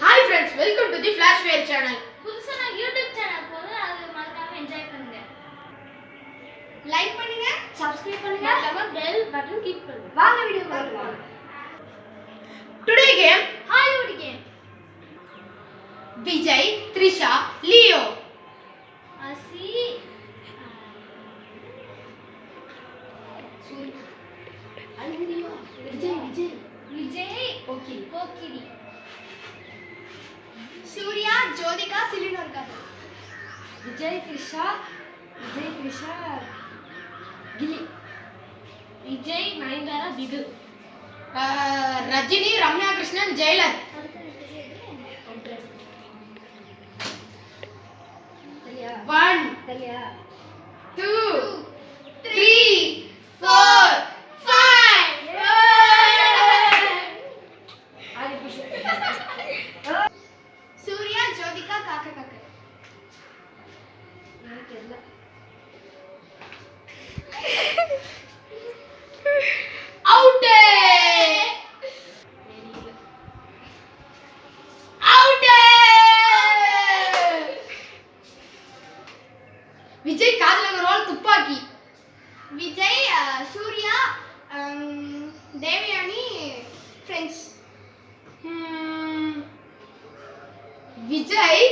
Hi friends, welcome to the Flashfire channel. புதுசா நான் YouTube channel போறேன், அது மறக்காம என்ஜாய் பண்ணுங்க. லைக் பண்ணுங்க, Subscribe பண்ணுங்க, மறக்காம பெல் பட்டன் கிளிக் பண்ணுங்க. வாங்க வீடியோ பார்க்கலாம். Today game Hollywood game. Vijay, Trisha, Leo. அசி அலிந்தியோ விஜய் போக்கிரி சூர்யா ஜோதிகா சிலின்னு இருக்காங்க. விஜய் த்ரிஷா கிலி விஜய் நயன்தாரா விது. Rajini, Ramya Krishnan, Jailer. One, சரியா 2, 3, 4, 5. சூர்யா ஜோதிகா காக்க காக்க Out. Out. விஜய் காஜல் அகர்வால் துப்பாக்கி. விஜய் சூர்யா தேவயானி ஃப்ரெண்ட்ஸ். விஜய்